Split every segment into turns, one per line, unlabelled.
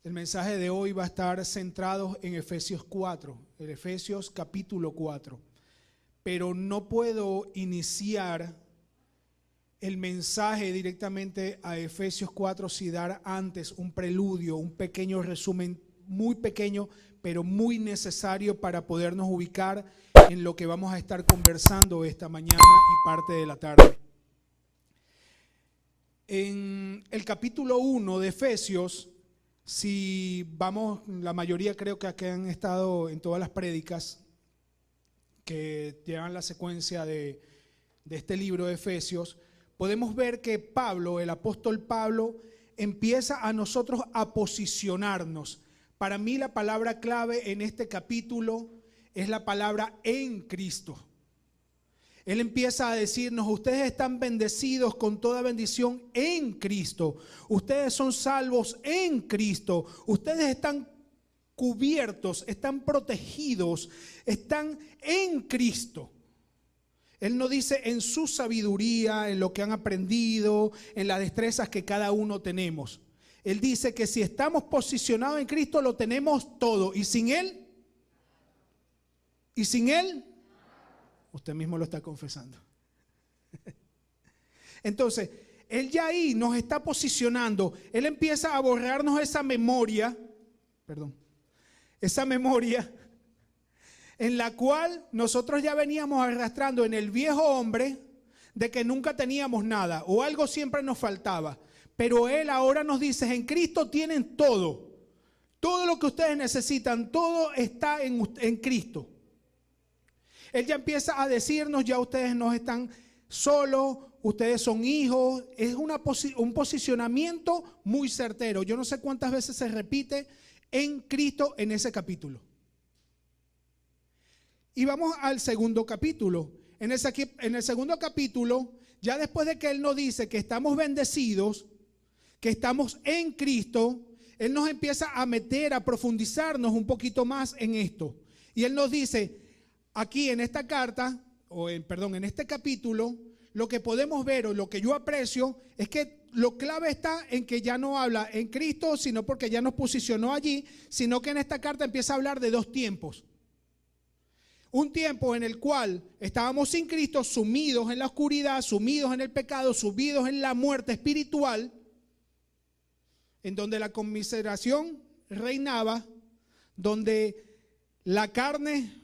El mensaje de hoy va a estar centrado en Efesios 4, en Efesios capítulo 4. Pero no puedo iniciar el mensaje directamente a Efesios 4 sin dar antes un preludio, un pequeño resumen, muy pequeño, pero muy necesario para podernos ubicar en lo que vamos a estar conversando esta mañana y parte de la tarde. En el capítulo 1 de Efesios, si vamos, la mayoría creo que aquí han estado en todas las prédicas que llevan la secuencia de este libro de Efesios, podemos ver que Pablo, el apóstol Pablo, empieza a nosotros a posicionarnos. Para mí la palabra clave en este capítulo es la palabra en Cristo. Él empieza a decirnos: ustedes están bendecidos con toda bendición en Cristo. Ustedes son salvos en Cristo. Ustedes están cubiertos, están protegidos, están en Cristo. Él no dice en su sabiduría, en lo que han aprendido, en las destrezas que cada uno tenemos. Él dice que si estamos posicionados en Cristo, lo tenemos todo. ¿Y sin Él? ¿Y sin Él? Usted mismo lo está confesando. Entonces, Él ya ahí nos está posicionando. Él empieza a borrarnos esa memoria en la cual nosotros ya veníamos arrastrando en el viejo hombre de que nunca teníamos nada o algo siempre nos faltaba. Pero Él ahora nos dice: en Cristo tienen todo. Todo lo que ustedes necesitan, todo está en Cristo. Él ya empieza a decirnos: ya ustedes no están solos, ustedes son hijos. Es un posicionamiento muy certero. Yo no sé cuántas veces se repite en Cristo en ese capítulo. Y vamos al segundo capítulo. En el segundo capítulo, ya después de que Él nos dice que estamos bendecidos, que estamos en Cristo, Él nos empieza a meter, a profundizarnos un poquito más en esto. Y Él nos dice: aquí en esta carta, en este capítulo, lo que podemos ver o lo que yo aprecio es que lo clave está en que ya no habla en Cristo, sino porque ya nos posicionó allí, sino que en esta carta empieza a hablar de dos tiempos. Un tiempo en el cual estábamos sin Cristo, sumidos en la oscuridad, sumidos en el pecado, sumidos en la muerte espiritual, en donde la conmiseración reinaba, donde la carne,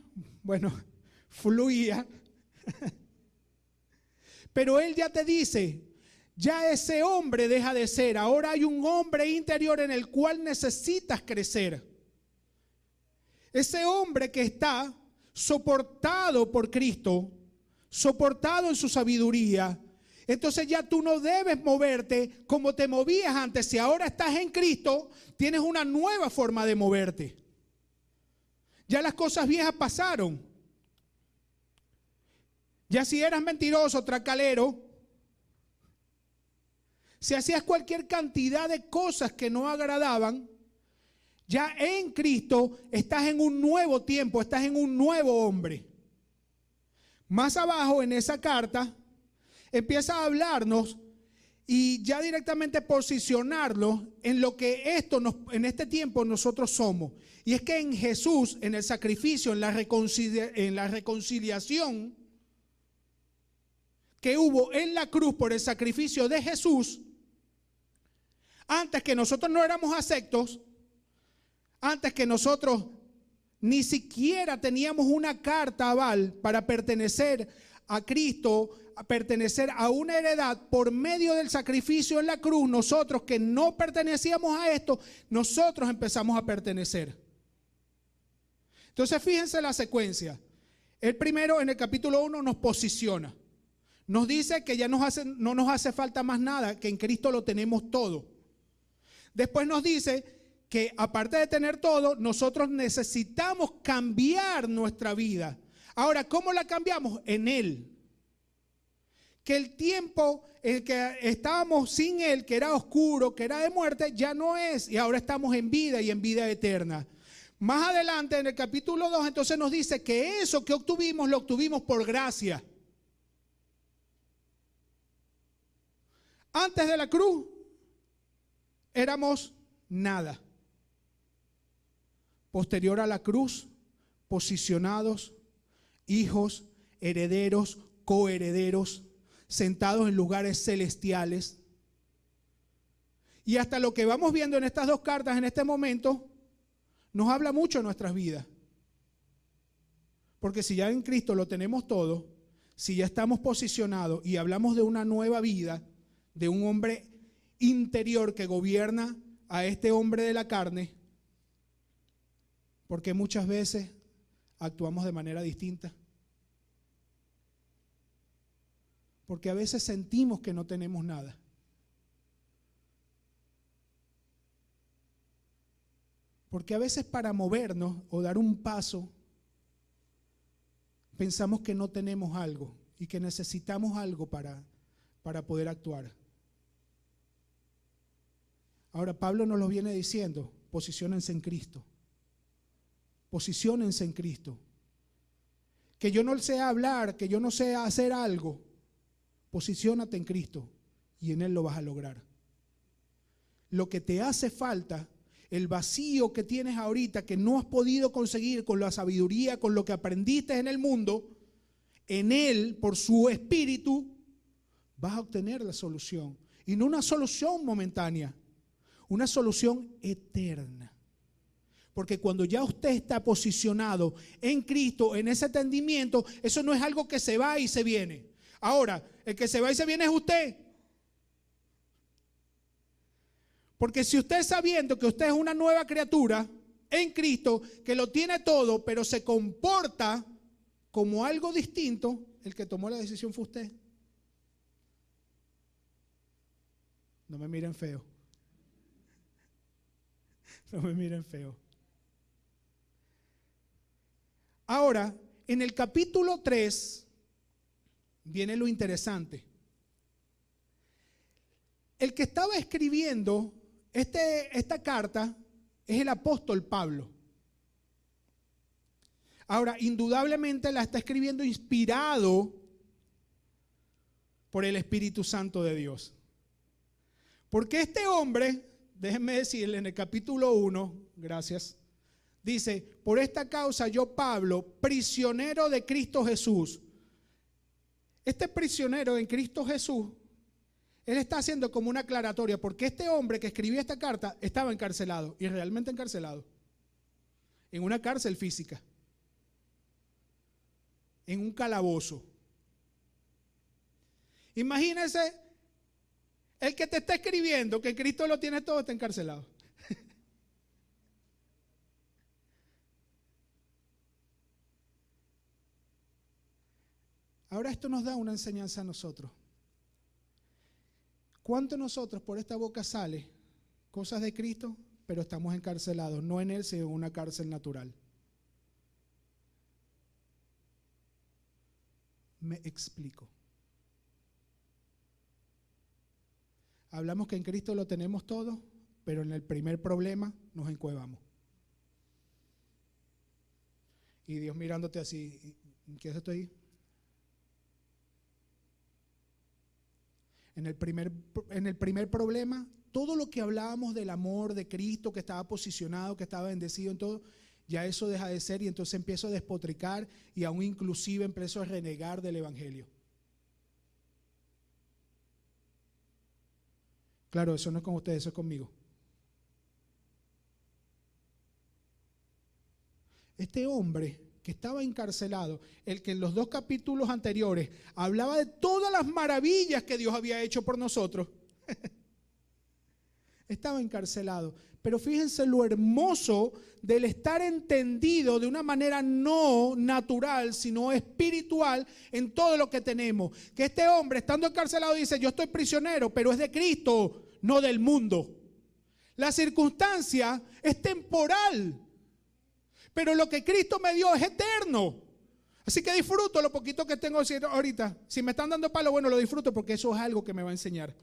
fluía. Pero Él ya te dice: ya ese hombre deja de ser. Ahora hay un hombre interior en el cual necesitas crecer. Ese hombre que está soportado por Cristo, soportado en su sabiduría. Entonces ya tú no debes moverte como te movías antes. Si ahora estás en Cristo, tienes una nueva forma de moverte. Ya las cosas viejas pasaron. Ya si eras mentiroso, tracalero, si hacías cualquier cantidad de cosas que no agradaban, ya en Cristo estás en un nuevo tiempo, estás en un nuevo hombre. Más abajo en esa carta empieza a hablarnos y ya directamente posicionarnos en lo que en este tiempo nosotros somos. Y es que en Jesús, en el sacrificio, en la reconciliación que hubo en la cruz por el sacrificio de Jesús, antes que nosotros no éramos aceptos, antes que nosotros ni siquiera teníamos una carta aval para pertenecer a Cristo, a pertenecer a una heredad, por medio del sacrificio en la cruz, nosotros que no pertenecíamos a esto, nosotros empezamos a pertenecer. Entonces fíjense la secuencia. El primero, en el capítulo 1, nos posiciona. Nos dice que ya no nos hace falta más nada, que en Cristo lo tenemos todo. Después nos dice que aparte de tener todo, nosotros necesitamos cambiar nuestra vida. Ahora, ¿cómo la cambiamos? En Él. Que el tiempo en que estábamos sin Él, que era oscuro, que era de muerte, ya no es. Y ahora estamos en vida y en vida eterna. Más adelante, en el capítulo 2, entonces nos dice que eso que obtuvimos, lo obtuvimos por gracia. Antes de la cruz, éramos nada. posterior a la cruz, posicionados, hijos, herederos, coherederos, sentados en lugares celestiales. Y hasta lo que vamos viendo en estas dos cartas en este momento, nos habla mucho de nuestras vidas. Porque si ya en Cristo lo tenemos todo, si ya estamos posicionados y hablamos de una nueva vida, de un hombre interior que gobierna a este hombre de la carne, porque muchas veces actuamos de manera distinta. Porque a veces sentimos que no tenemos nada. Porque a veces para movernos o dar un paso, pensamos que no tenemos algo y que necesitamos algo para poder actuar. Ahora Pablo nos lo viene diciendo, posiciónense en Cristo. Posiciónense en Cristo. Que yo no sé hablar, que yo no sé hacer algo, posiciónate en Cristo y en Él lo vas a lograr. Lo que te hace falta, el vacío que tienes ahorita, que no has podido conseguir con la sabiduría, con lo que aprendiste en el mundo, en Él, por su Espíritu, vas a obtener la solución. Y no una solución momentánea, una solución eterna. Porque cuando ya usted está posicionado en Cristo, en ese entendimiento, eso no es algo que se va y se viene. Ahora, el que se va y se viene es usted. Porque si usted sabiendo que usted es una nueva criatura en Cristo, que lo tiene todo, pero se comporta como algo distinto, el que tomó la decisión fue usted. No me miren feo. No me miren feo. Ahora, en el capítulo 3 viene lo interesante. El que estaba escribiendo esta carta es el apóstol Pablo. Ahora, indudablemente la está escribiendo inspirado por el Espíritu Santo de Dios. Porque este hombre, déjenme decirle en el capítulo 1, gracias, dice, por esta causa yo, Pablo, prisionero de Cristo Jesús. Este prisionero en Cristo Jesús, él está haciendo como una aclaratoria, porque este hombre que escribió esta carta estaba encarcelado, y realmente encarcelado, en una cárcel física, en un calabozo. Imagínense, el que te está escribiendo que Cristo lo tiene todo está encarcelado. Ahora esto nos da una enseñanza a nosotros. ¿Cuánto nosotros por esta boca sale cosas de Cristo, pero estamos encarcelados, no en Él, sino en una cárcel natural? Me explico. Hablamos que en Cristo lo tenemos todo, pero en el primer problema nos encuevamos. Y Dios mirándote así, ¿qué es esto ahí? En el primer problema, todo lo que hablábamos del amor de Cristo, que estaba posicionado, que estaba bendecido en todo, ya eso deja de ser y entonces empiezo a despotricar y aún inclusive empiezo a renegar del Evangelio. Claro, eso no es con ustedes, eso es conmigo. Este hombre que estaba encarcelado, el que en los 2 capítulos anteriores hablaba de todas las maravillas que Dios había hecho por nosotros, estaba encarcelado. Pero fíjense lo hermoso del estar entendido de una manera no natural, sino espiritual en todo lo que tenemos. Que este hombre, estando encarcelado, dice, yo estoy prisionero, pero es de Cristo, no del mundo. La circunstancia es temporal, pero lo que Cristo me dio es eterno. Así que disfruto lo poquito que tengo ahorita. Si me están dando palo, bueno, lo disfruto porque eso es algo que me va a enseñar.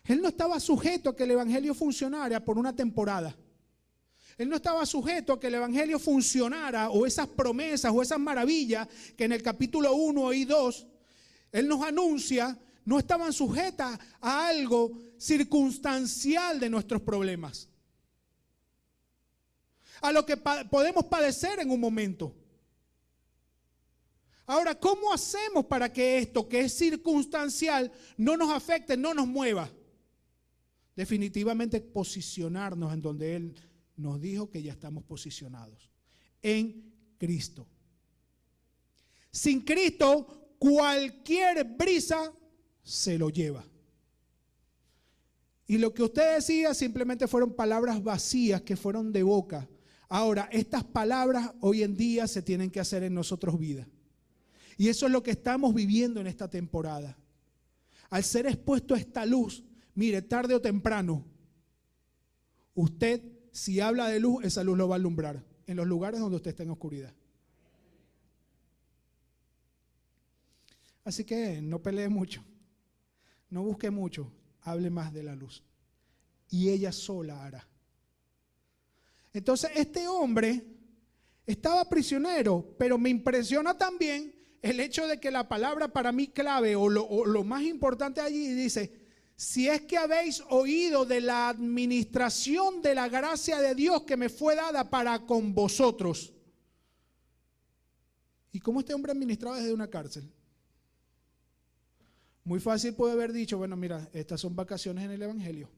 Él no estaba sujeto a que el evangelio funcionara por una temporada. Él no estaba sujeto a que el evangelio funcionara o esas promesas o esas maravillas que en el capítulo 1 y 2 Él nos anuncia, no estaban sujetas a algo circunstancial de nuestros problemas, a lo que podemos padecer en un momento. Ahora, ¿cómo hacemos para que esto que es circunstancial no nos afecte, no nos mueva? Definitivamente posicionarnos en donde Él nos dijo que ya estamos posicionados, en Cristo. Sin Cristo, cualquier brisa se lo lleva. Y lo que usted decía simplemente fueron palabras vacías que fueron de boca. Ahora, estas palabras hoy en día se tienen que hacer en nosotros vida. Y eso es lo que estamos viviendo en esta temporada. Al ser expuesto a esta luz, mire, tarde o temprano, usted, si habla de luz, esa luz lo va a alumbrar en los lugares donde usted está en oscuridad. Así que no pelee mucho, no busque mucho, hable más de la luz. Y ella sola hará. Entonces este hombre estaba prisionero, pero me impresiona también el hecho de que la palabra para mí clave o lo más importante allí dice: si es que habéis oído de la administración de la gracia de Dios que me fue dada para con vosotros. ¿Y cómo este hombre administraba desde una cárcel? Muy fácil puede haber dicho: bueno, mira, estas son vacaciones en el Evangelio.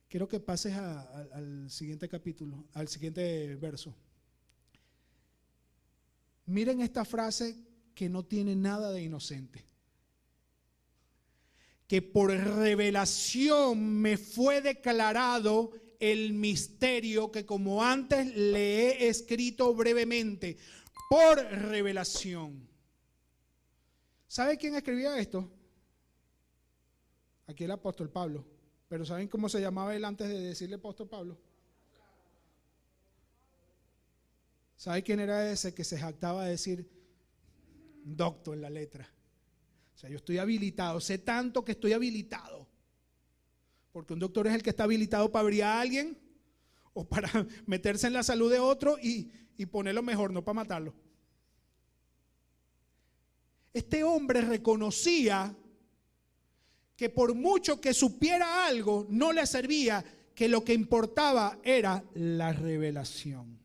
Quiero que pases al siguiente capítulo, al siguiente verso. Miren esta frase que no tiene nada de inocente. Que por revelación me fue declarado el misterio que como antes le he escrito brevemente. Por revelación. ¿Sabe quién escribía esto? Aquí el apóstol Pablo. Pero ¿saben cómo se llamaba él antes de decirle apóstol Pablo? ¿Sabe quién era ese que se jactaba de decir docto en la letra? O sea, yo estoy habilitado, sé tanto que estoy habilitado. Porque un doctor es el que está habilitado para abrir a alguien o para meterse en la salud de otro y ponerlo mejor, no para matarlo. Este hombre reconocía que por mucho que supiera algo, no le servía, que lo que importaba era la revelación.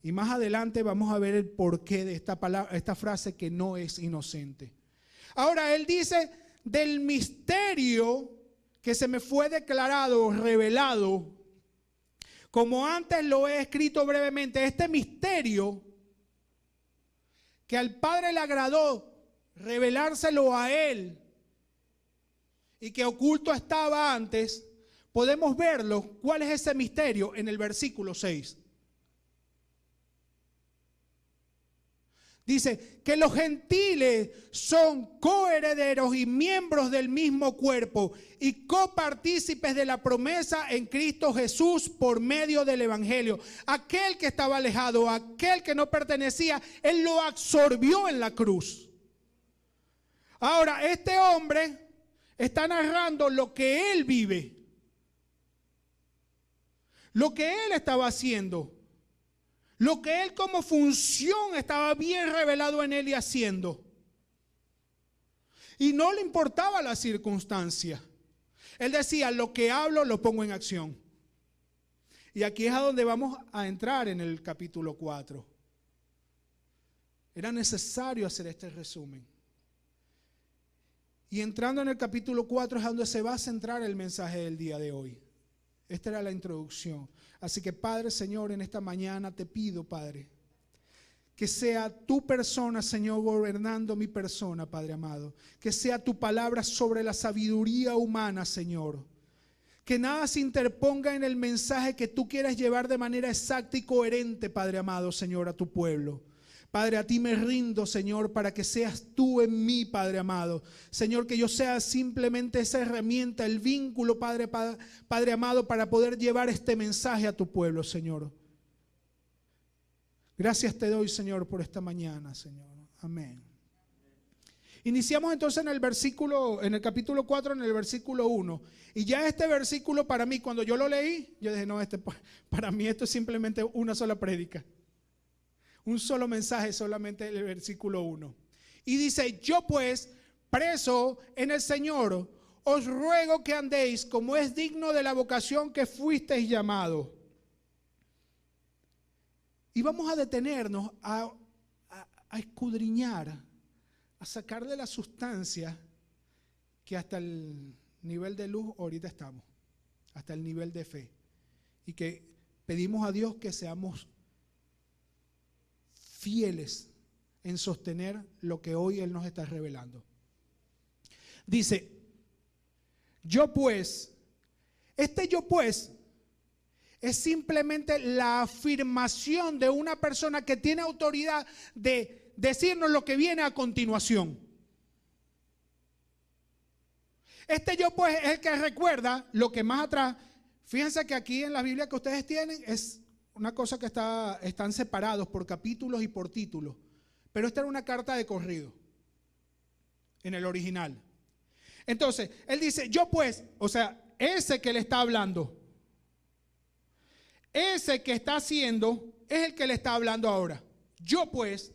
Y más adelante vamos a ver el porqué de esta palabra, esta frase que no es inocente. Ahora él dice: del misterio que se me fue declarado, revelado, como antes lo he escrito brevemente. Este misterio que al Padre le agradó revelárselo a él y que oculto estaba antes, podemos verlo. ¿Cuál es ese misterio? En el versículo 6. Dice que los gentiles son coherederos y miembros del mismo cuerpo y copartícipes de la promesa en Cristo Jesús por medio del Evangelio. Aquel que estaba alejado, aquel que no pertenecía, Él lo absorbió en la cruz. Ahora, este hombre está narrando lo que él vive, lo que él estaba haciendo. Lo que él como función estaba bien revelado en él y haciendo. Y no le importaba la circunstancia. Él decía: lo que hablo lo pongo en acción. Y aquí es a donde vamos a entrar en el capítulo 4. Era necesario hacer este resumen. Y entrando en el capítulo 4 es donde se va a centrar el mensaje del día de hoy. Esta era la introducción. Así que Padre, Señor, en esta mañana te pido, Padre, que sea tu persona, Señor, gobernando mi persona, Padre amado. Que sea tu palabra sobre la sabiduría humana, Señor. Que nada se interponga en el mensaje que tú quieras llevar de manera exacta y coherente, Padre amado, Señor, a tu pueblo. Padre, a ti me rindo, Señor, para que seas tú en mí, Padre amado. Señor, que yo sea simplemente esa herramienta, el vínculo, Padre amado, para poder llevar este mensaje a tu pueblo, Señor. Gracias te doy, Señor, por esta mañana, Señor. Amén. Iniciamos entonces en el capítulo 4, en el versículo 1. Y ya este versículo para mí, cuando yo lo leí, yo dije: no, para mí esto es simplemente una sola prédica. Un solo mensaje, solamente el versículo 1. Y dice, yo pues, preso en el Señor, os ruego que andéis como es digno de la vocación que fuisteis llamados. Y vamos a detenernos a escudriñar, a sacarle la sustancia que hasta el nivel de luz ahorita estamos, hasta el nivel de fe. Y que pedimos a Dios que seamos fieles en sostener lo que hoy Él nos está revelando. Dice, yo pues, este yo pues es simplemente la afirmación de una persona que tiene autoridad de decirnos lo que viene a continuación. Este yo pues es el que recuerda lo que más atrás. Fíjense que aquí en la Biblia que ustedes tienen es una cosa que están separados por capítulos y por títulos. Pero esta era una carta de corrido en el original. Entonces, él dice, yo pues, o sea, ese que le está hablando, ese que está haciendo, es el que le está hablando ahora. Yo pues,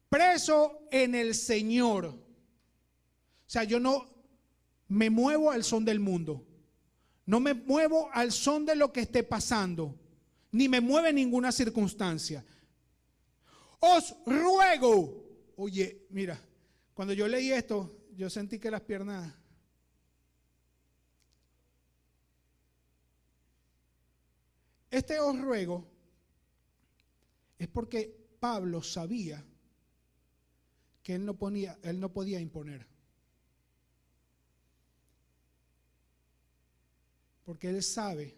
preso en el Señor. O sea, yo no me muevo al son del mundo. No me muevo al son de lo que esté pasando. Ni me mueve ninguna circunstancia. Os ruego. Oye, mira, cuando yo leí esto, yo sentí que las piernas... Este os ruego es porque Pablo sabía que él no podía imponer. Porque él sabía,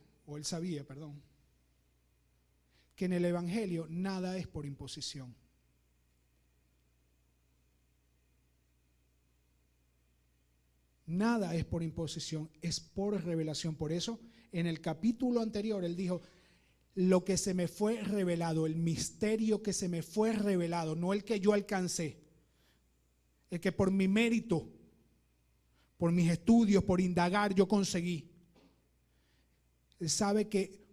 que en el Evangelio nada es por imposición. Nada es por imposición, es por revelación. Por eso, en el capítulo anterior, él dijo, lo que se me fue revelado, el misterio que se me fue revelado, no el que yo alcancé, el que por mi mérito, por mis estudios, por indagar, yo conseguí. Él sabe que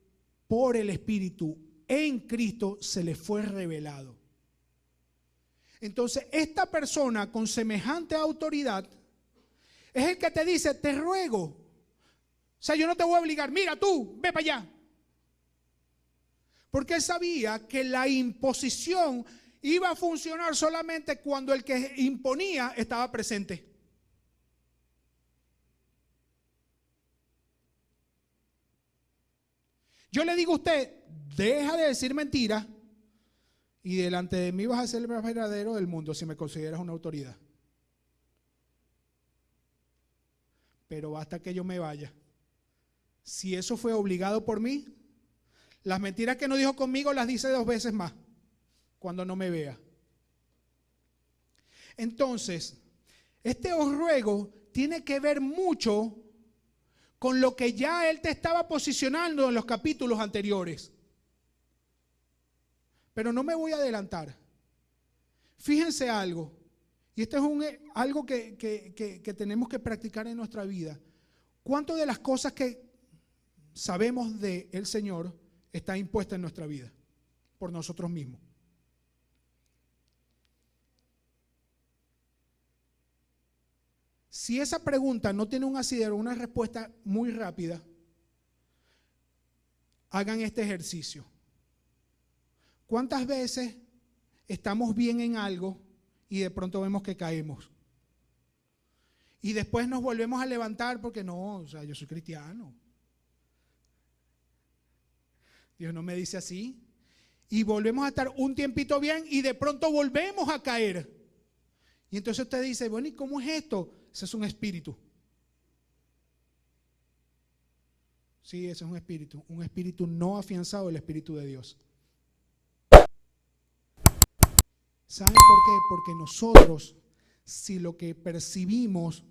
por el Espíritu en Cristo se le fue revelado. Entonces, esta persona con semejante autoridad es el que te dice, te ruego. O sea, yo no te voy a obligar, mira tú, ve para allá. Porque él sabía que la imposición iba a funcionar solamente cuando el que imponía estaba presente. Yo le digo a usted, deja de decir mentiras y delante de mí vas a ser el más verdadero del mundo si me consideras una autoridad. Pero basta que yo me vaya. Si eso fue obligado por mí, las mentiras que no dijo conmigo las dice 2 veces más cuando no me vea. Entonces, este os ruego tiene que ver mucho con lo que ya él te estaba posicionando en los capítulos anteriores. Pero no me voy a adelantar. Fíjense algo, y esto es algo que tenemos que practicar en nuestra vida. ¿Cuánto de las cosas que sabemos del Señor está impuesta en nuestra vida por nosotros mismos? Si esa pregunta no tiene un asidero, una respuesta muy rápida, hagan este ejercicio. ¿Cuántas veces estamos bien en algo y de pronto vemos que caemos? Y después nos volvemos a levantar porque no, o sea, yo soy cristiano. Dios no me dice así. Y volvemos a estar un tiempito bien y de pronto volvemos a caer. Y entonces usted dice, bueno, ¿y cómo es esto? Ese es un espíritu. Sí, ese es un espíritu no afianzado, el Espíritu de Dios. ¿Saben por qué? Porque nosotros, si lo que percibimos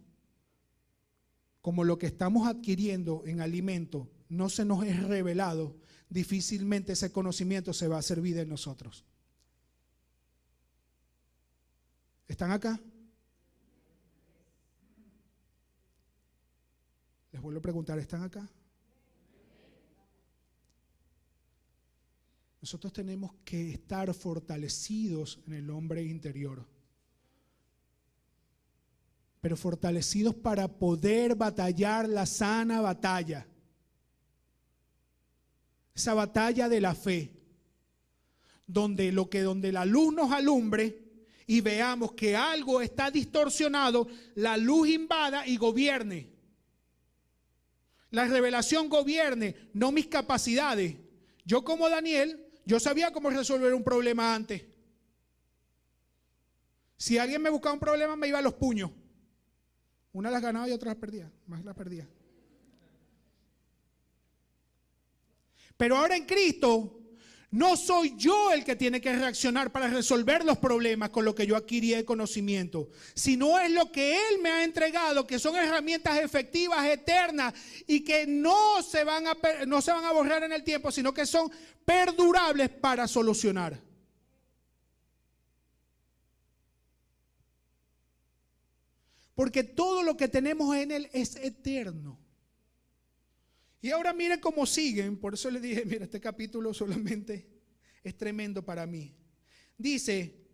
como lo que estamos adquiriendo en alimento no se nos es revelado, difícilmente ese conocimiento se va a hacer vida en nosotros. ¿Están acá? Les vuelvo a preguntar, ¿están acá? Nosotros tenemos que estar fortalecidos en el hombre interior. pero fortalecidos para poder batallar la sana batalla. Esa batalla de la fe, donde la luz nos alumbre y veamos que algo está distorsionado, la luz invada y gobierne. La revelación gobierne, no mis capacidades. Yo como Daniel, yo sabía cómo resolver un problema antes. Si alguien me buscaba un problema, me iba a los puños. Una las ganaba y otra las perdía, más las perdía. Pero ahora en Cristo, no soy yo el que tiene que reaccionar para resolver los problemas con lo que yo adquirí de conocimiento, sino es lo que Él me ha entregado, que son herramientas efectivas, eternas, y que no se van a borrar en el tiempo, sino que son perdurables para solucionar. Porque todo lo que tenemos en Él es eterno. Y ahora miren cómo siguen. Por eso les dije, mira, este capítulo solamente es tremendo para mí. Dice,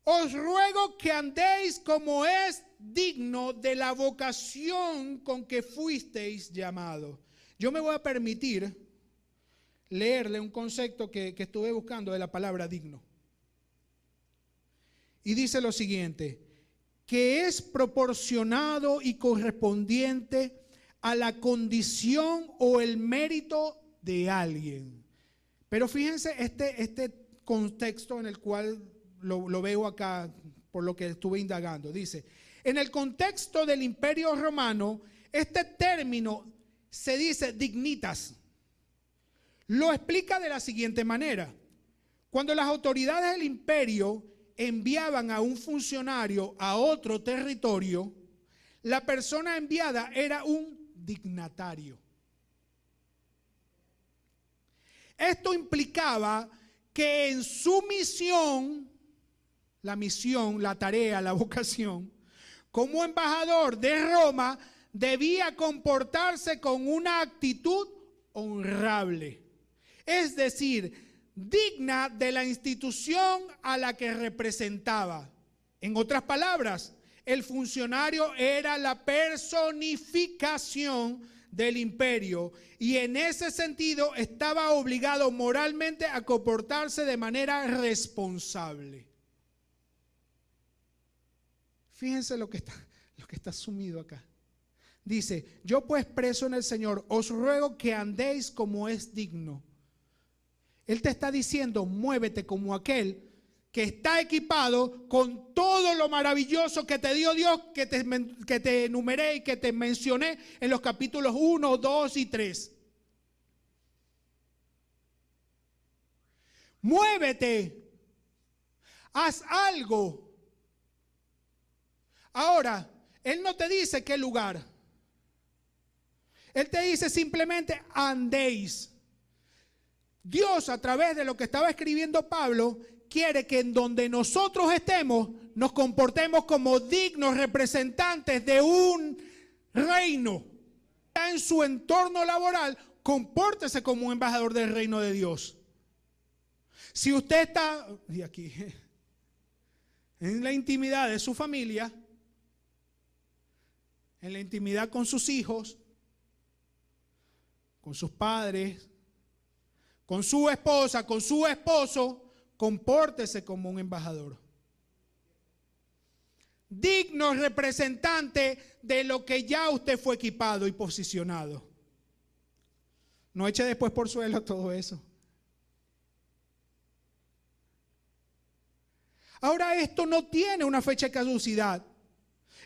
os ruego que andéis como es digno de la vocación con que fuisteis llamados. Yo me voy a permitir leerle un concepto que estuve buscando de la palabra digno. Y dice lo siguiente, que es proporcionado y correspondiente a la condición o el mérito de alguien. Pero fíjense este contexto en el cual lo veo acá, por lo que estuve indagando. Dice, en el contexto del Imperio Romano, este término se dice dignitas. Lo explica de la siguiente manera. Cuando las autoridades del imperio enviaban a un funcionario a otro territorio, la persona enviada era un dignatario. Esto implicaba que en su misión, la tarea, la vocación, como embajador de Roma, debía comportarse con una actitud honrable. Es decir, digna de la institución a la que representaba. En otras palabras, el funcionario era la personificación del imperio y en ese sentido estaba obligado moralmente a comportarse de manera responsable. Fíjense lo que está sumido acá. Dice, yo pues preso en el Señor, os ruego que andéis como es digno. Él te está diciendo, muévete como aquel que está equipado con todo lo maravilloso que te dio Dios, que te enumeré y que te mencioné en los capítulos 1, 2 y 3. Muévete, haz algo. Ahora, Él no te dice qué lugar. Él te dice simplemente andéis. Dios, a través de lo que estaba escribiendo Pablo, quiere que en donde nosotros estemos nos comportemos como dignos representantes de un reino. En su entorno laboral, compórtese como un embajador del reino de Dios. Si usted está, y aquí, en la intimidad de su familia, en la intimidad con sus hijos, con sus padres, con su esposa, con su esposo, compórtese como un embajador. Digno representante de lo que ya usted fue equipado y posicionado. No eche después por suelo todo eso. Ahora esto no tiene una fecha de caducidad.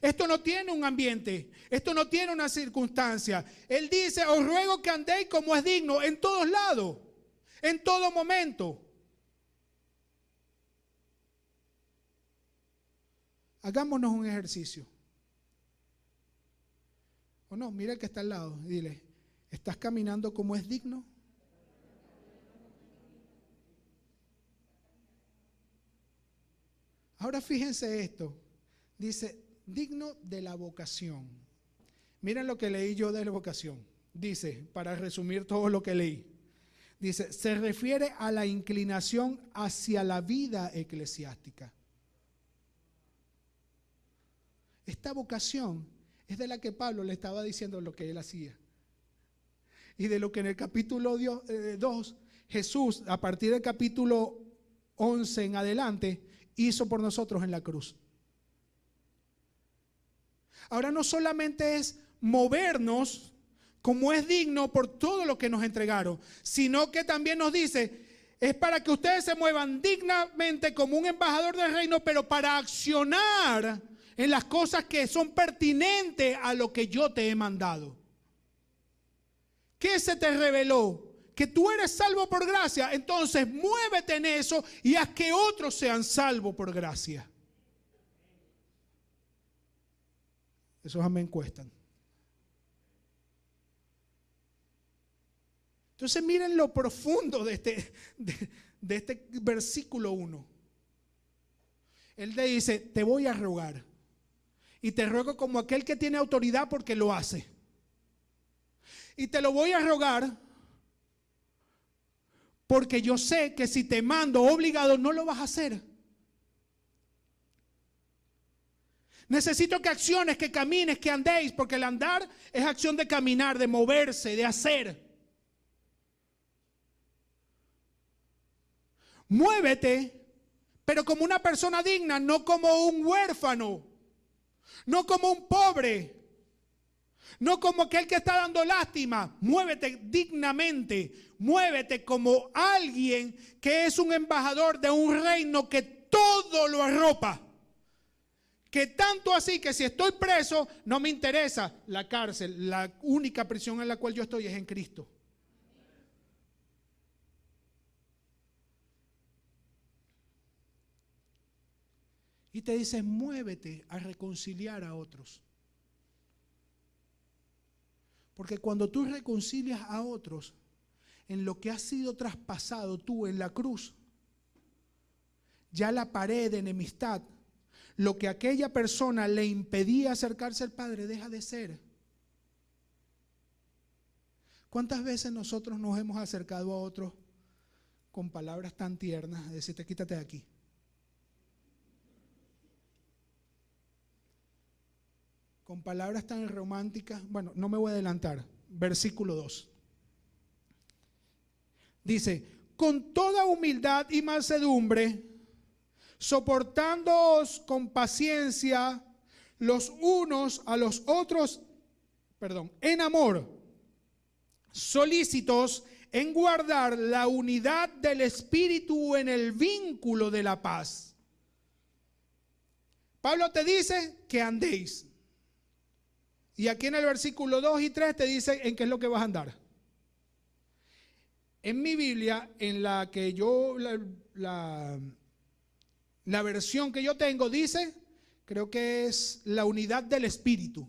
Esto no tiene un ambiente. Esto no tiene una circunstancia. Él dice, os ruego que andéis como es digno en todos lados, en todo momento. Hagámonos un ejercicio. O no, mira el que está al lado y dile, ¿estás caminando como es digno? Ahora fíjense esto. Dice, digno de la vocación. Miren lo que leí yo de la vocación. Dice, para resumir todo lo que leí. Dice, se refiere a la inclinación hacia la vida eclesiástica. esta vocación es de la que Pablo le estaba diciendo lo que él hacía. Y de lo que en el capítulo 2, Jesús, a partir del capítulo 11 en adelante, hizo por nosotros en la cruz. Ahora no solamente es movernos como es digno por todo lo que nos entregaron, sino que también nos dice, es para que ustedes se muevan dignamente como un embajador del reino, pero para accionar en las cosas que son pertinentes a lo que yo te he mandado. ¿Qué se te reveló? Que tú eres salvo por gracia. Entonces muévete en eso y haz que otros sean salvos por gracia. Esos amén cuestan. Entonces miren lo profundo de este versículo 1. Él te dice, te voy a rogar. Y te ruego como aquel que tiene autoridad porque lo hace. Y te lo voy a rogar porque yo sé que si te mando obligado no lo vas a hacer. Necesito que acciones, que camines, que andéis, porque el andar es acción de caminar, de moverse, de hacer. Muévete, pero como una persona digna, no como un huérfano, no como un pobre, no como aquel que está dando lástima. Muévete dignamente, muévete como alguien que es un embajador de un reino que todo lo arropa. Que tanto así que si estoy preso, no me interesa la cárcel. La única prisión en la cual yo estoy es en Cristo. Y te dice, muévete a reconciliar a otros. Porque cuando tú reconcilias a otros en lo que has sido traspasado tú en la cruz, ya la pared de enemistad, lo que aquella persona le impedía acercarse al Padre, deja de ser. ¿Cuántas veces nosotros nos hemos acercado a otros con palabras tan tiernas, de decirte quítate de aquí? Con palabras tan románticas. Bueno, no me voy a adelantar. Versículo 2. Dice, con toda humildad y mansedumbre, soportándoos con paciencia los unos a los otros, en amor, solícitos en guardar la unidad del Espíritu en el vínculo de la paz. Pablo te dice que andéis. Y aquí en el versículo 2 y 3 te dice en qué es lo que vas a andar. En mi Biblia, en la que yo, la versión que yo tengo dice, creo que es la unidad del Espíritu.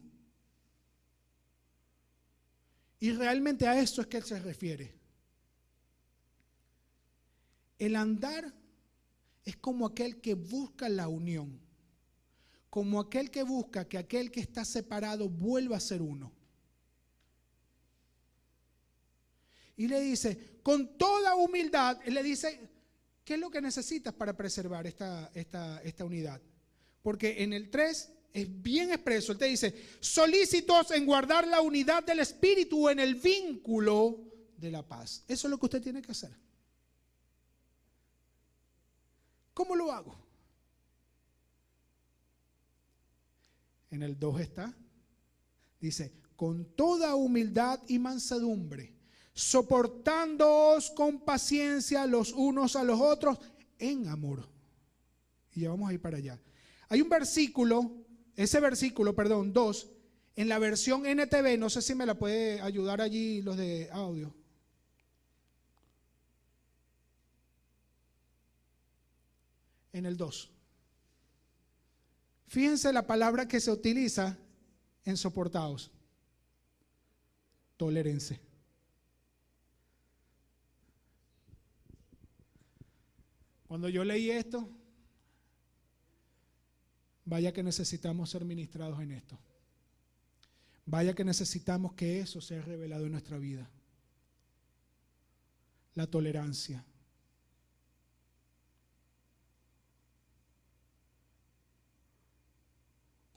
Y realmente a eso es que él se refiere. El andar es como aquel que busca la unión. Como aquel que busca que aquel que está separado vuelva a ser uno. Y le dice, con toda humildad, él le dice, ¿qué es lo que necesitas para preservar esta unidad? Porque en el 3 es bien expreso, él te dice, solícitos en guardar la unidad del Espíritu en el vínculo de la paz. Eso es lo que usted tiene que hacer. ¿Cómo lo hago? En el 2 está, dice, con toda humildad y mansedumbre, soportándoos con paciencia los unos a los otros en amor. Y ya vamos a ir para allá. Hay un versículo, 2, en la versión NTV, no sé si me la puede ayudar allí los de audio. En el 2. Fíjense la palabra que se utiliza en soportaos. Tolérense. Cuando yo leí esto, vaya que necesitamos ser ministrados en esto. Vaya que necesitamos que eso sea revelado en nuestra vida. La tolerancia.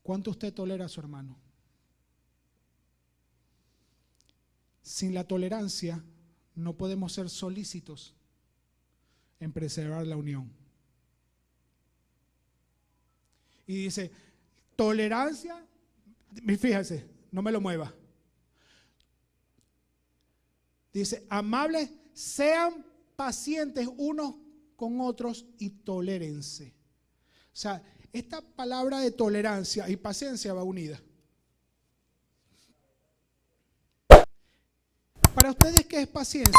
¿Cuánto usted tolera a su hermano? Sin la tolerancia no podemos ser solícitos en preservar la unión. Y dice, tolerancia, fíjese, no me lo mueva. Dice, amables, sean pacientes unos con otros y tolérense. O sea, esta palabra de tolerancia y paciencia va unida. Para ustedes, ¿qué es paciencia?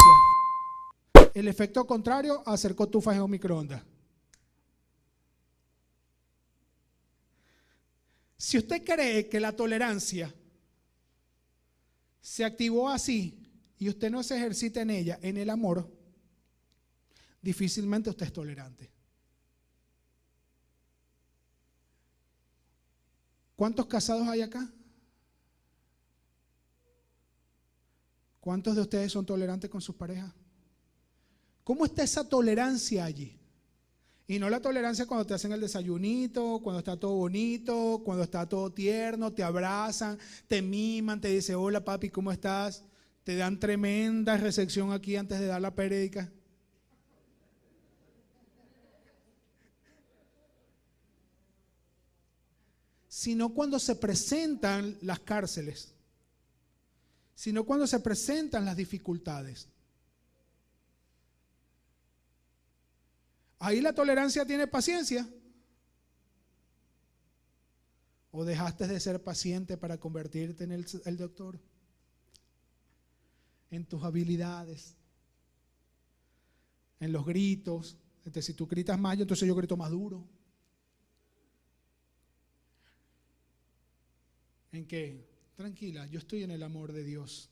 El efecto contrario a hacer cotufas en un microondas. Si usted cree que la tolerancia se activó así y usted no se ejercita en ella, en el amor, difícilmente usted es tolerante. ¿Cuántos casados hay acá? ¿Cuántos de ustedes son tolerantes con sus parejas? ¿Cómo está esa tolerancia allí? Y no la tolerancia cuando te hacen el desayunito, cuando está todo bonito, cuando está todo tierno, te abrazan, te miman, te dicen, hola papi, ¿cómo estás? Te dan tremenda recepción aquí antes de dar la prédica. Sino cuando se presentan las cárceles, sino cuando se presentan las dificultades. Ahí la tolerancia tiene paciencia. ¿O dejaste de ser paciente para convertirte en el doctor? En tus habilidades, en los gritos. Entonces, si tú gritas más, entonces yo grito más duro. En que, tranquila, yo estoy en el amor de Dios,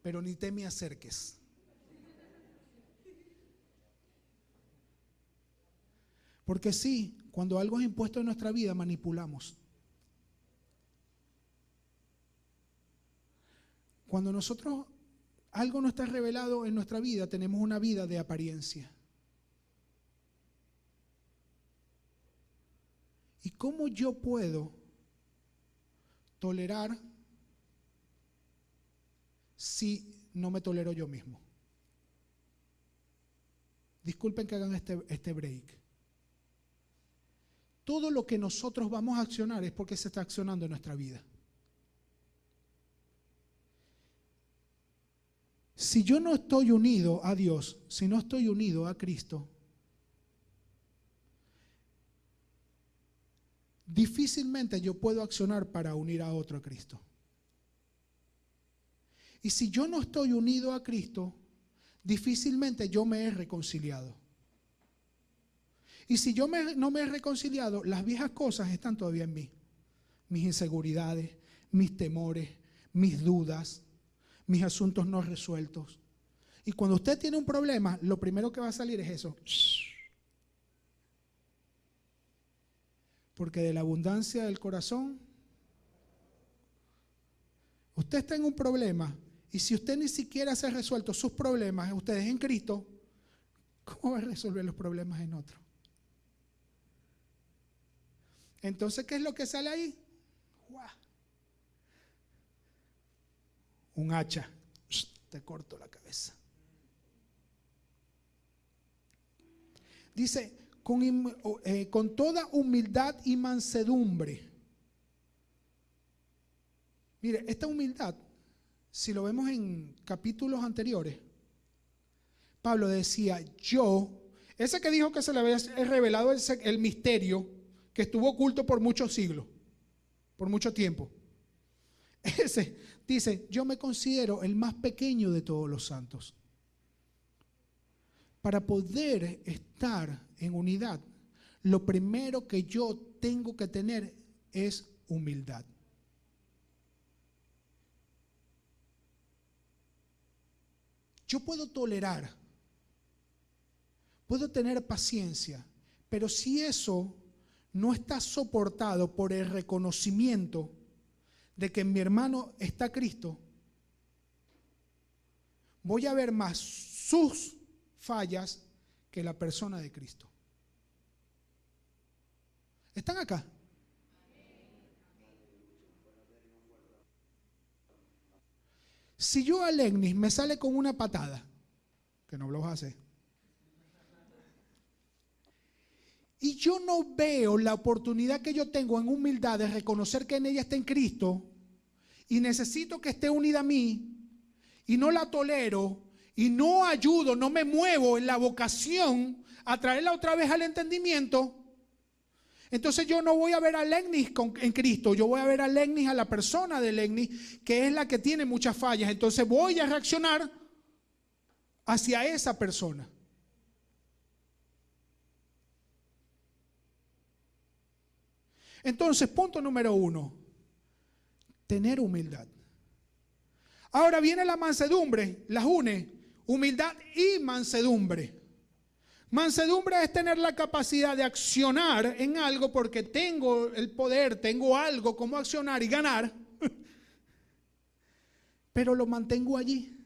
pero ni te me acerques. Porque sí, cuando algo es impuesto en nuestra vida, manipulamos. Cuando nosotros, algo no está revelado en nuestra vida, tenemos una vida de apariencia. ¿Y cómo yo puedo tolerar si no me tolero yo mismo? Disculpen que hagan este break. Todo lo que nosotros vamos a accionar es porque se está accionando en nuestra vida. Si yo no estoy unido a Dios, si no estoy unido a Cristo, difícilmente yo puedo accionar para unir a otro a Cristo. Y si yo no estoy unido a Cristo, difícilmente yo me he reconciliado. Y si yo no me he reconciliado, las viejas cosas están todavía en mí. Mis inseguridades, mis temores, mis dudas, mis asuntos no resueltos. Y cuando usted tiene un problema, lo primero que va a salir es eso. Porque de la abundancia del corazón, usted está en un problema. Y si usted ni siquiera se ha resuelto sus problemas, ustedes en Cristo, ¿cómo va a resolver los problemas en otro? Entonces, ¿qué es lo que sale ahí? ¡Guau! Un hacha. Te corto la cabeza. Dice, con toda humildad y mansedumbre. Mire, esta humildad, si lo vemos en capítulos anteriores, Pablo decía, ese que dijo que se le había revelado el misterio que estuvo oculto por muchos siglos, por mucho tiempo. Ese dice, yo me considero el más pequeño de todos los santos. Para poder estar en unidad, lo primero que yo tengo que tener es humildad. Yo puedo tolerar, puedo tener paciencia, pero si eso no está soportado por el reconocimiento de que en mi hermano está Cristo, voy a ver más sus fallas que la persona de Cristo. ¿Están acá? Si yo a Legnis me sale con una patada, que no lo vas a hacer, y yo no veo la oportunidad que yo tengo en humildad de reconocer que en ella está en Cristo, y necesito que esté unida a mí, y no la tolero, y no ayudo, no me muevo en la vocación a traerla otra vez al entendimiento, entonces yo no voy a ver a Legnis en Cristo, yo voy a ver a Legnis, a la persona de Legnis, que es la que tiene muchas fallas. Entonces voy a reaccionar hacia esa persona. Entonces, punto número 1, tener humildad. Ahora viene la mansedumbre, las une, humildad y mansedumbre. Mansedumbre es tener la capacidad de accionar en algo porque tengo el poder, tengo algo como accionar y ganar, pero lo mantengo allí.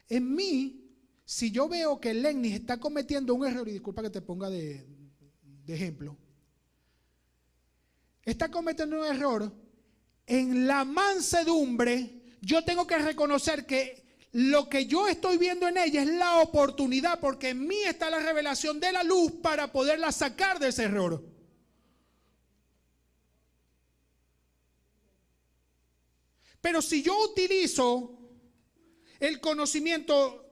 En mí, si yo veo que Legnis está cometiendo un error, y disculpa que te ponga de ejemplo, está cometiendo un error, en la mansedumbre yo tengo que reconocer que lo que yo estoy viendo en ella es la oportunidad, porque en mí está la revelación de la luz para poderla sacar de ese error. Pero si yo utilizo el conocimiento,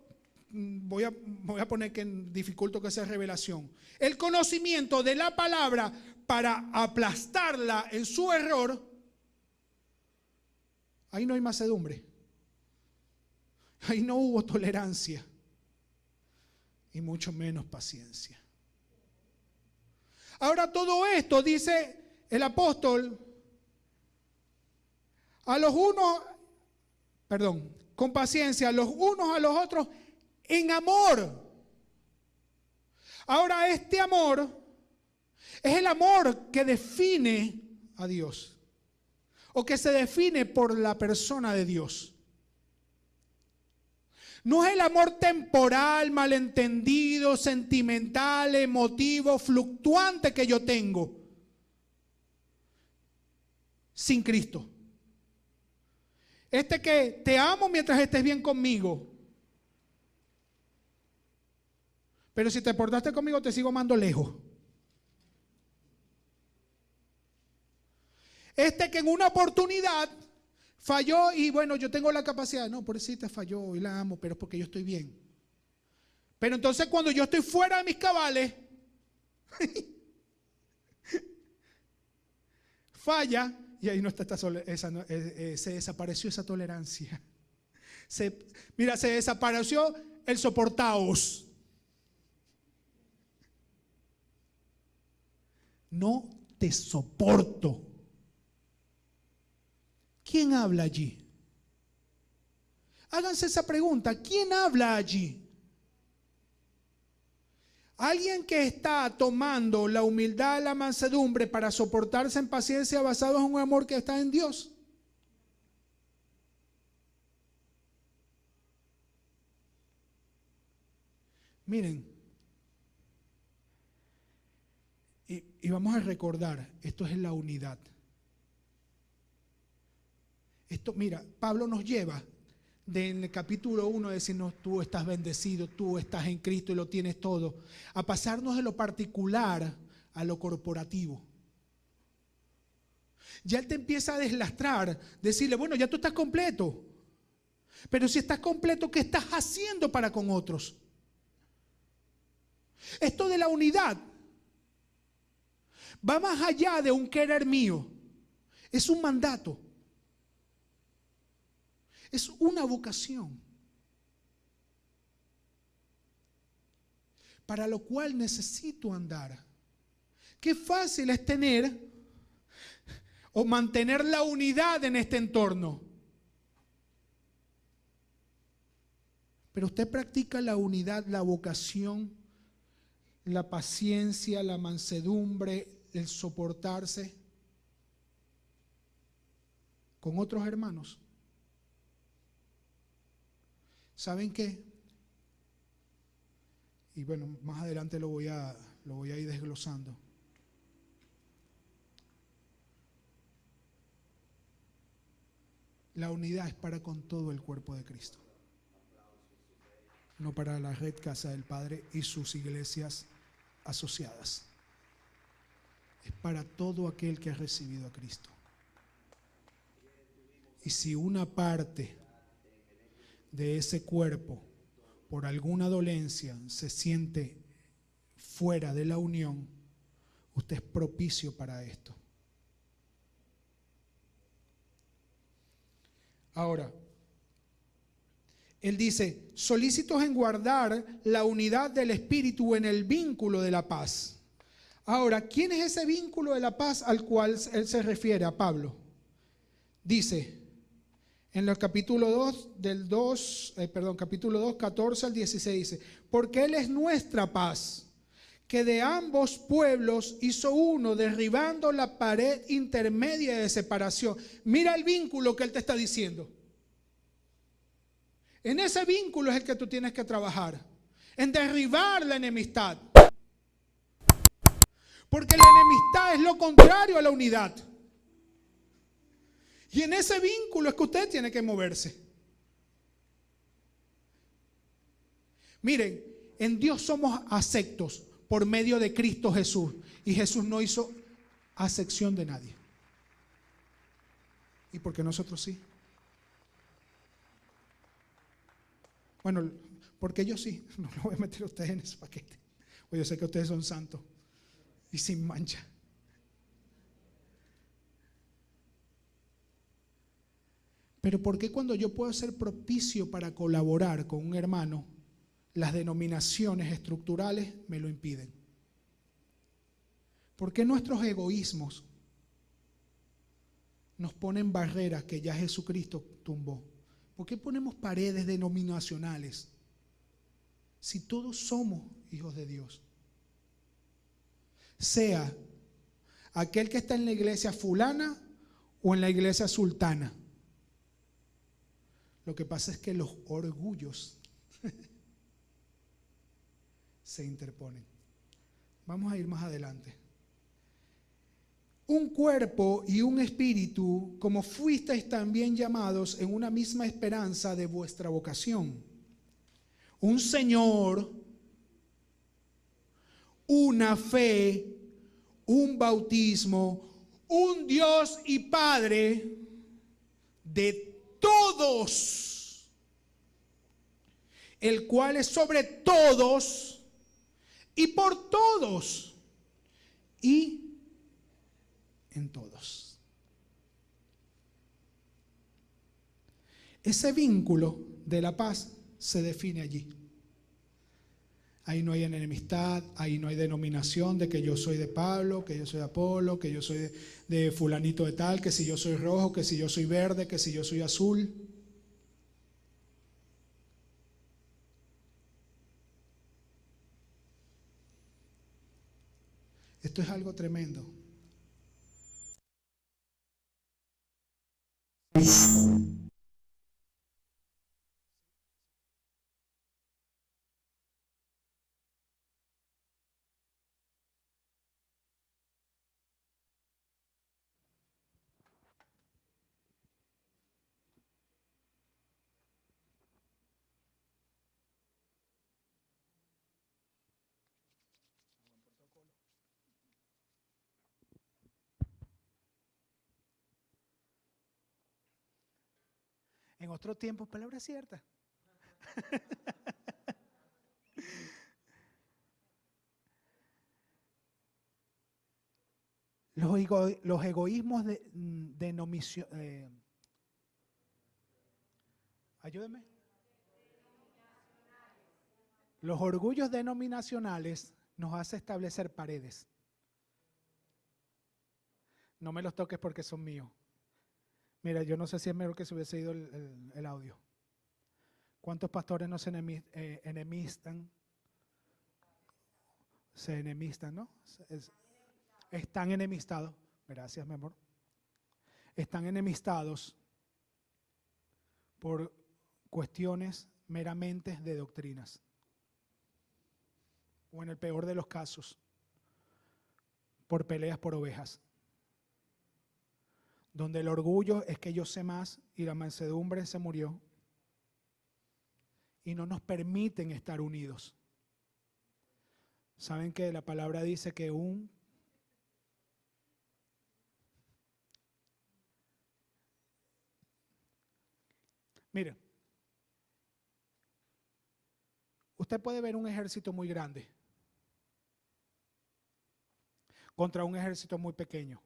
voy a poner que dificulto que sea revelación, el conocimiento de la palabra para aplastarla en su error, ahí no hay mansedumbre. Ahí no hubo tolerancia y mucho menos paciencia. Ahora todo esto, dice el apóstol, con paciencia, los unos a los otros en amor. Ahora este amor es el amor que define a Dios, o que se define por la persona de Dios. No es el amor temporal, malentendido, sentimental, emotivo, fluctuante que yo tengo sin Cristo. Este que te amo mientras estés bien conmigo, pero si te portaste conmigo te sigo amando lejos. Este que en una oportunidad falló y bueno, yo tengo la capacidad, no, pobrecita falló y la amo, pero es porque yo estoy bien. Pero entonces cuando yo estoy fuera de mis cabales, falla y ahí no está se desapareció esa tolerancia. Se desapareció el soportaos. No te soporto. ¿Quién habla allí? Háganse esa pregunta. ¿Quién habla allí? Alguien que está tomando la humildad, la mansedumbre para soportarse en paciencia basado en un amor que está en Dios. Miren, y vamos a recordar, esto es la unidad. Esto, mira, Pablo nos lleva en el capítulo 1 a decirnos, tú estás bendecido, tú estás en Cristo y lo tienes todo, a pasarnos de lo particular a lo corporativo. Ya él te empieza a deslastrar, decirle, bueno, ya tú estás completo, pero si estás completo, ¿qué estás haciendo para con otros? Esto de la unidad va más allá de un querer mío, es un mandato. Es una vocación para lo cual necesito andar. Qué fácil es tener o mantener la unidad en este entorno. Pero usted practica la unidad, la vocación, la paciencia, la mansedumbre, el soportarse con otros hermanos. ¿Saben qué? Y bueno, más adelante lo voy a ir desglosando. La unidad es para con todo el cuerpo de Cristo, no para la red Casa del Padre y sus iglesias asociadas. Es para todo aquel que ha recibido a Cristo. Y si una parte de ese cuerpo, por alguna dolencia, se siente fuera de la unión, usted es propicio para esto. Ahora, él dice, solícitos en guardar la unidad del espíritu en el vínculo de la paz. Ahora, ¿quién es ese vínculo de la paz al cual él se refiere, a Pablo? Dice, en el capítulo 2, capítulo 2, 14 al 16, dice, porque Él es nuestra paz, que de ambos pueblos hizo uno, derribando la pared intermedia de separación. Mira el vínculo que Él te está diciendo. En ese vínculo es el que tú tienes que trabajar, en derribar la enemistad. Porque la enemistad es lo contrario a la unidad. Y en ese vínculo es que usted tiene que moverse. Miren, en Dios somos aceptos por medio de Cristo Jesús. Y Jesús no hizo acepción de nadie. ¿Y por qué nosotros sí? Bueno, porque yo sí. No lo voy a meter a ustedes en ese paquete. Pues yo sé que ustedes son santos y sin mancha. Pero ¿por qué cuando yo puedo ser propicio para colaborar con un hermano, las denominaciones estructurales me lo impiden? ¿Por qué nuestros egoísmos nos ponen barreras que ya Jesucristo tumbó? ¿Por qué ponemos paredes denominacionales si todos somos hijos de Dios? Sea aquel que está en la iglesia fulana o en la iglesia sultana. Lo que pasa es que los orgullos se interponen. Vamos a ir más adelante. Un cuerpo y un espíritu, como fuisteis también llamados en una misma esperanza de vuestra vocación. Un Señor, una fe, un bautismo, un Dios y Padre de todos, el cual es sobre todos y por todos y en todos. Ese vínculo de la paz se define allí. Ahí no hay enemistad, ahí no hay denominación de que yo soy de Pablo, que yo soy de Apolo, que yo soy de fulanito de tal, que si yo soy rojo, que si yo soy verde, que si yo soy azul. Esto es algo tremendo. En otro tiempo, palabra cierta. Los egoísmos ayúdeme. Los orgullos denominacionales nos hace establecer paredes. No me los toques porque son míos. Mira, yo no sé si es mejor que se hubiese ido el audio. ¿Cuántos pastores no se enemistan? Se enemistan, ¿no? Están enemistados. Gracias, mi amor. Están enemistados por cuestiones meramente de doctrinas. O en el peor de los casos, por peleas por ovejas. donde el orgullo es que yo sé más y la mansedumbre se murió y no nos permiten estar unidos. ¿Saben que la palabra dice que Mire, usted puede ver un ejército muy grande contra un ejército muy pequeño.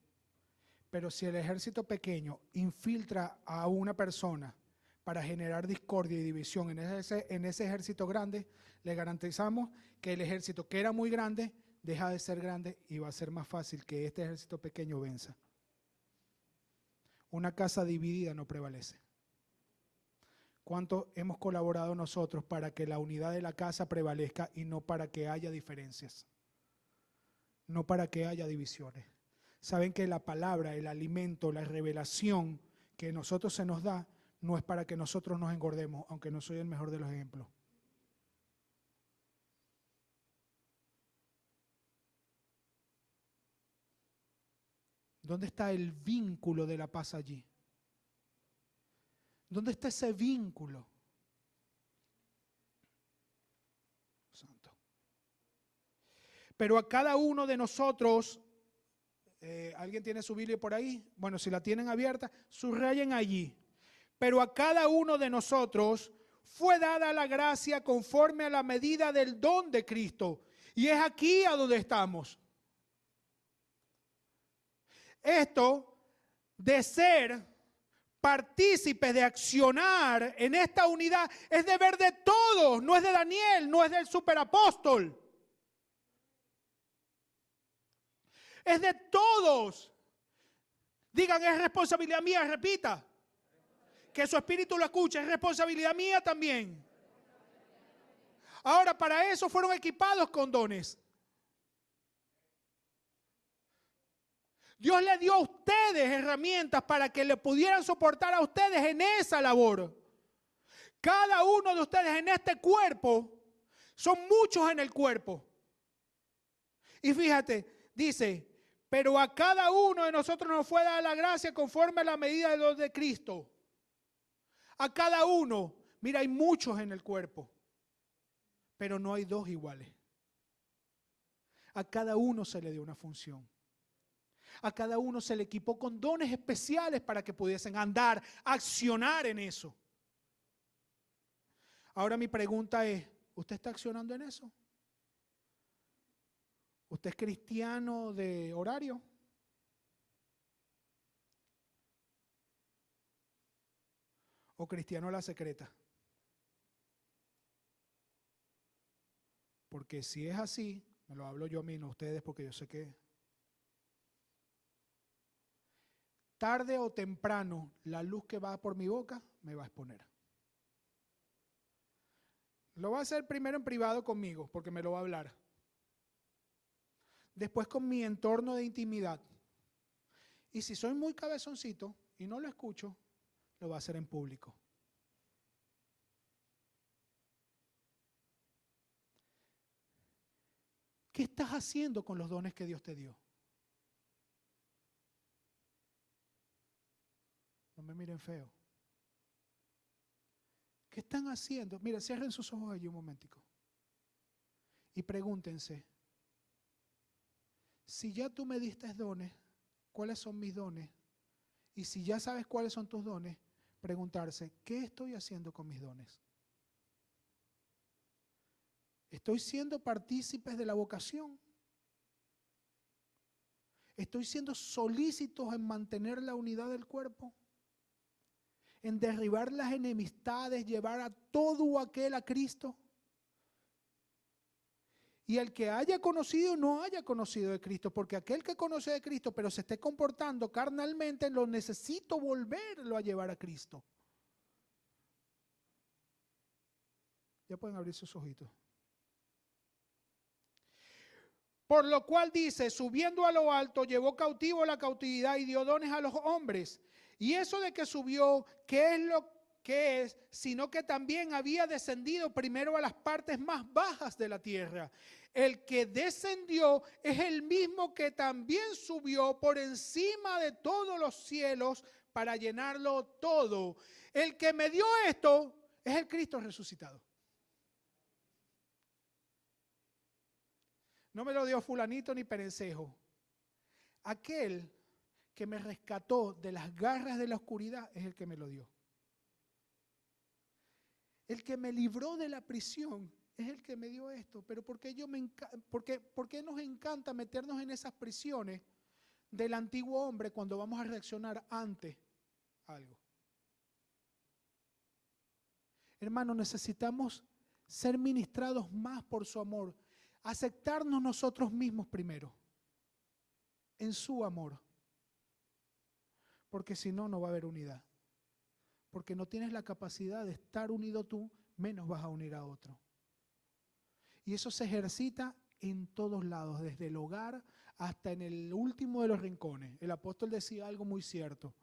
Pero si el ejército pequeño infiltra a una persona para generar discordia y división en ese ejército grande, le garantizamos que el ejército que era muy grande deja de ser grande y va a ser más fácil que este ejército pequeño venza. Una casa dividida no prevalece. ¿Cuánto hemos colaborado nosotros para que la unidad de la casa prevalezca y no para que haya diferencias? No para que haya divisiones. Saben que la palabra, el alimento, la revelación que a nosotros se nos da no es para que nosotros nos engordemos, aunque no soy el mejor de los ejemplos. ¿Dónde está el vínculo de la paz allí? ¿Dónde está ese vínculo? Santo. Pero a cada uno de nosotros, ¿alguien tiene su Biblia por ahí? Bueno, si la tienen abierta, subrayen allí. Pero a cada uno de nosotros fue dada la gracia conforme a la medida del don de Cristo. Y es aquí a donde estamos. Esto de ser partícipes, de accionar en esta unidad, es deber de todos, no es de Daniel, no es del superapóstol. Es de todos. Digan, es responsabilidad mía, repita. Que su espíritu lo escuche, es responsabilidad mía también. Ahora, para eso fueron equipados con dones. Dios le dio a ustedes herramientas para que le pudieran soportar a ustedes en esa labor. Cada uno de ustedes en este cuerpo, son muchos en el cuerpo. Y fíjate, dice, pero a cada uno de nosotros nos fue dada la gracia conforme a la medida de los de Cristo. A cada uno, mira, hay muchos en el cuerpo, pero no hay dos iguales. A cada uno se le dio una función. A cada uno se le equipó con dones especiales para que pudiesen andar, accionar en eso. Ahora mi pregunta es, ¿usted está accionando en eso? ¿Usted es cristiano de horario? ¿O cristiano a la secreta? Porque si es así, me lo hablo yo a mí, no a ustedes, porque yo sé que tarde o temprano la luz que va por mi boca me va a exponer. Lo va a hacer primero en privado conmigo, porque me lo va a hablar. Después con mi entorno de intimidad. Y si soy muy cabezoncito y no lo escucho, lo va a hacer en público. ¿Qué estás haciendo con los dones que Dios te dio? No me miren feo. ¿Qué están haciendo? Mira, cierren sus ojos allí un momentico. Y pregúntense, si ya tú me diste dones, ¿cuáles son mis dones? Y si ya sabes cuáles son tus dones, preguntarse, ¿qué estoy haciendo con mis dones? ¿Estoy siendo partícipes de la vocación? ¿Estoy siendo solícitos en mantener la unidad del cuerpo? ¿En derribar las enemistades, llevar a todo aquel a Cristo? Y el que haya conocido no haya conocido de Cristo, porque aquel que conoce de Cristo pero se esté comportando carnalmente, lo necesito volverlo a llevar a Cristo. Ya pueden abrir sus ojitos. Por lo cual dice, subiendo a lo alto, llevó cautivo la cautividad y dio dones a los hombres. Y eso de que subió, ¿qué es lo que es? Sino que también había descendido primero a las partes más bajas de la tierra. El que descendió es el mismo que también subió por encima de todos los cielos para llenarlo todo. El que me dio esto es el Cristo resucitado. No me lo dio fulanito ni perencejo. Aquel que me rescató de las garras de la oscuridad es el que me lo dio. El que me libró de la prisión es el que me dio esto. Pero ¿por qué nos encanta meternos en esas prisiones del antiguo hombre cuando vamos a reaccionar ante algo? Hermanos, necesitamos ser ministrados más por su amor. Aceptarnos nosotros mismos primero, en su amor. Porque si no, no va a haber unidad. Porque no tienes la capacidad de estar unido tú, menos vas a unir a otro. Y eso se ejercita en todos lados, desde el hogar hasta en el último de los rincones. El apóstol decía algo muy cierto.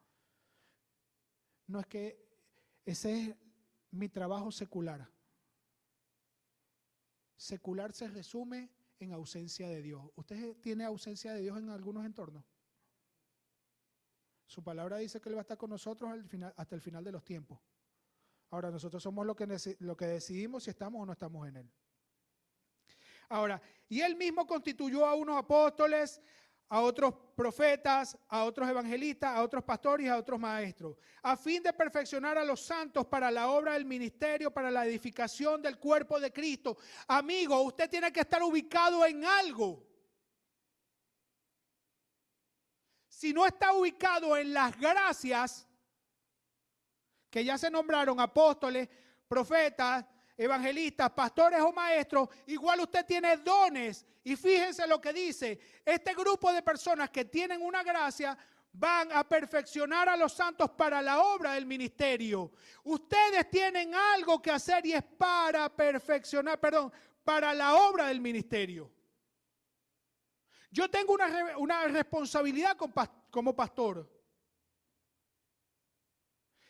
No es que ese es mi trabajo secular. Secular se resume en ausencia de Dios. ¿Usted tiene ausencia de Dios en algunos entornos? Su palabra dice que Él va a estar con nosotros hasta el final de los tiempos. Ahora, nosotros somos lo que decidimos si estamos o no estamos en Él. Ahora, y Él mismo constituyó a unos apóstoles, a otros profetas, a otros evangelistas, a otros pastores y a otros maestros, a fin de perfeccionar a los santos para la obra del ministerio, para la edificación del cuerpo de Cristo. Amigo, usted tiene que estar ubicado en algo. Si no está ubicado en las gracias que ya se nombraron, apóstoles, profetas, evangelistas, pastores o maestros, igual usted tiene dones. Y fíjense lo que dice, este grupo de personas que tienen una gracia van a perfeccionar a los santos para la obra del ministerio. Ustedes tienen algo que hacer y es para para la obra del ministerio. Yo tengo una responsabilidad como pastor.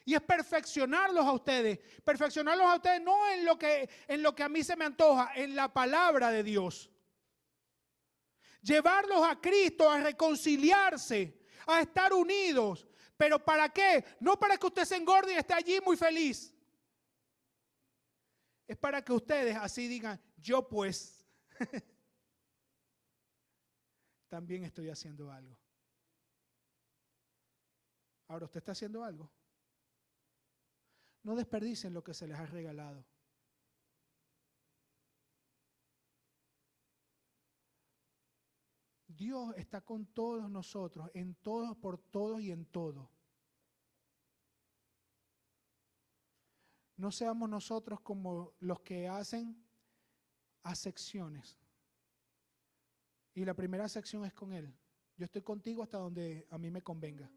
Y es perfeccionarlos a ustedes. Perfeccionarlos a ustedes no en lo que a mí se me antoja, en la palabra de Dios. Llevarlos a Cristo, a reconciliarse, a estar unidos. ¿Pero para qué? No para que usted se engorde y esté allí muy feliz. Es para que ustedes así digan, yo pues también estoy haciendo algo. Ahora, ¿usted está haciendo algo? No desperdicien lo que se les ha regalado. Dios está con todos nosotros, en todos, por todos y en todo. No seamos nosotros como los que hacen acepciones. Y la primera acepción es con Él. Yo estoy contigo hasta donde a mí me convenga.